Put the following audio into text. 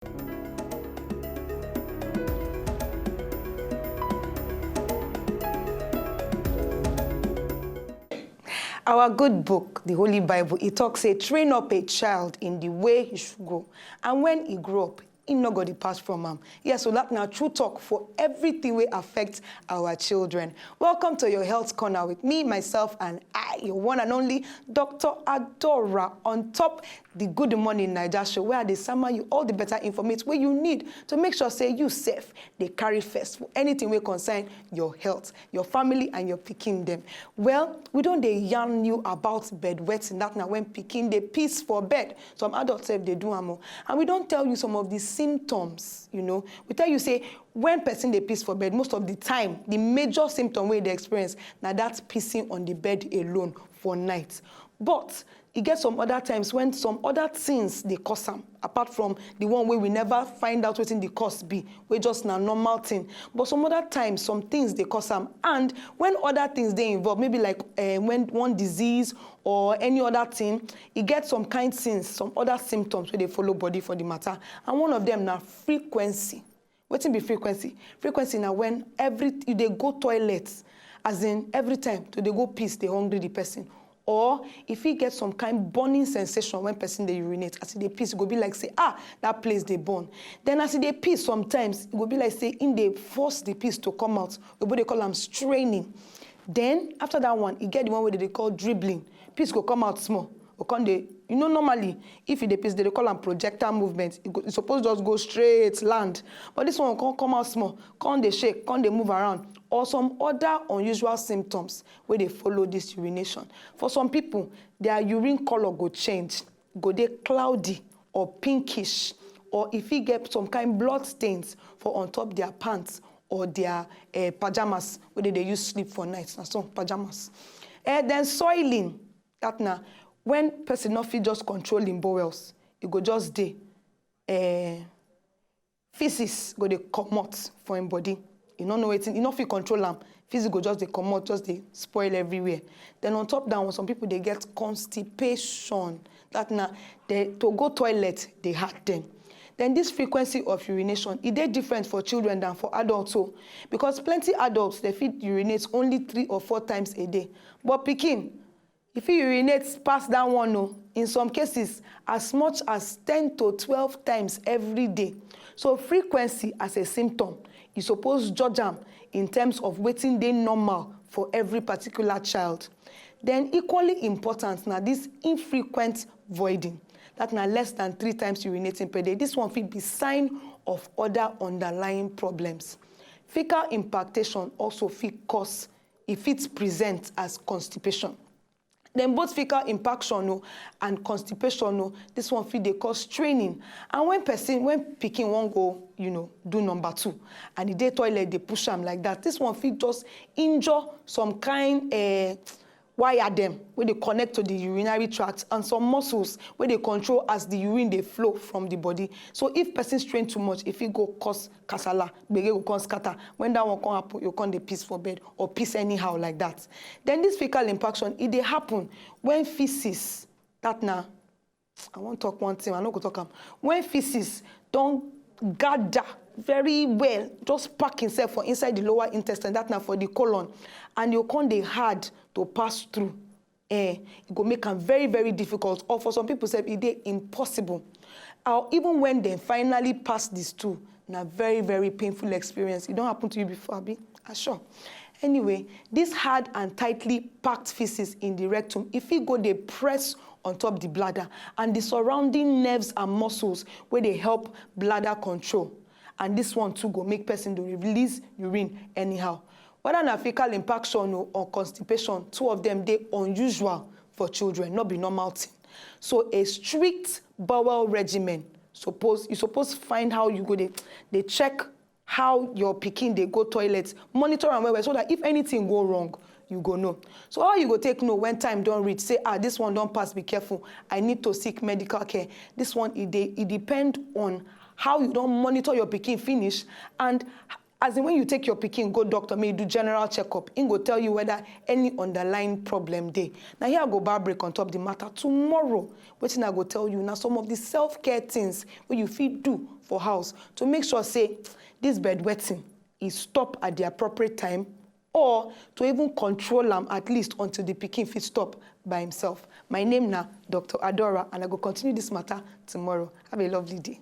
Our good book, the Holy Bible, it talks, say, train up a child in the way he should go. And when he grow up, he not going to pass from him. Yes, so that now true talk for everything we affect our children. Welcome to your Health Corner with me, myself, and I, your one and only Dr. Adora, on top the Good Morning Naija show, where they summon you all the better information where you need to make sure, say, you safe, they carry first for anything we concern your health, your family, and your picking them. Well, we don't they yarn you about bedwetting, that now when picking they piece for bed. Some adults say they do amo. And we don't tell you some of these symptoms, you know. We tell you, say, when person they piss for bed, most of the time, the major symptom where they experience, now that's pissing on the bed alone for nights. But it gets some other times when some other things they cause them, apart from the one where we never find out what in the cause be, we just a normal thing. But some other times, some things they cause them. And when other things they involve, maybe like when one disease or any other thing, it gets some kind things, some other symptoms where they follow body for the matter. And one of them now frequency. What be frequency? Frequency now when they go toilets, as in every time to they go piss, they hungry the person. Or if he gets some kind burning sensation when person they urinate, as they piss, it go be like say, that place they burn. Then as they piss sometimes, it go be like say, in they force the piss to come out. They call them straining. Then after that one, you get the one where they call dribbling. Piss go come out small. You know, normally, if they piss, they call them projectile movement. It's supposed to just go straight, land. But this one can come out small. Can they shake? Can they move around? Or some other unusual symptoms where they follow this urination. For some people, their urine color go change. Go they cloudy or pinkish. Or if you get some kind blood stains for on top their pants or their pajamas, where they use sleep for nights. That's some pajamas. Then soiling. That now, when person not fit just controlling bowels, it go just day. Feces go they come out for him body. You don't know it. You not fit control them. Feces go just they come out, just they spoil everywhere. Then on top down, some people they get constipation. That now to go toilet they hard them. Then this frequency of urination, it is different for children than for adults. So, because plenty adults they fit urinate only 3 or 4 times a day. But pikin, if you urinate past that one, no, in some cases, as much as 10 to 12 times every day. So frequency as a symptom, you suppose judge them in terms of waiting day normal for every particular child. Then equally important, now this infrequent voiding, that now less than 3 times urinating per day. This one will be sign of other underlying problems. Fecal impactation also fit cause, if it's present as constipation. Then both fecal impaction and constipation, this one fit they cause straining. And when picking won't go, do number 2, and the toilet they push them like that, this one fit just injure some kind wire them where they connect to the urinary tract and some muscles where they control as the urine they flow from the body. So if person strain too much, if it go cause kasala, bege go cause scatter. When that one can happen, you can't piss for bed or piss anyhow like that. Then this fecal impaction, it they happen when feces, that now, I want to talk one thing, I'm not going to talk. When feces don't gather very well, just pack himself for inside the lower intestine, that now for the colon, and you can't they hard to pass through. It go make them very, very difficult. Or for some people say it impossible. Or even when they finally pass these two, na very, very painful experience. It don't happen to you before, Abi? Sure. Anyway, this hard and tightly packed feces in the rectum, if you go, they press on top the bladder, and the surrounding nerves and muscles where they help bladder control. And this one too go make person to release urine anyhow. Whether na fecal impaction or constipation, 2 of them they unusual for children, not be normal thing. So a strict bowel regimen, you suppose find how you go they check how your pikin they go toilet, monitor and well so that if anything go wrong, you go know. So how you go take know when time don't reach, say, this one don't pass, be careful, I need to seek medical care. This one, it depend on how you don't monitor your pikin finish, and as in when you take your pikin, go doctor, may do general checkup, he go tell you whether any underlying problem dey. Now here I go bar break on top the matter. Tomorrow, wetin I go tell you now some of the self-care things where you fit do for house to make sure say this bedwetting is stop at the appropriate time, or to even control am at least until the pikin fit stop by himself. My name na Dr. Adora, and I go continue this matter tomorrow. Have a lovely day.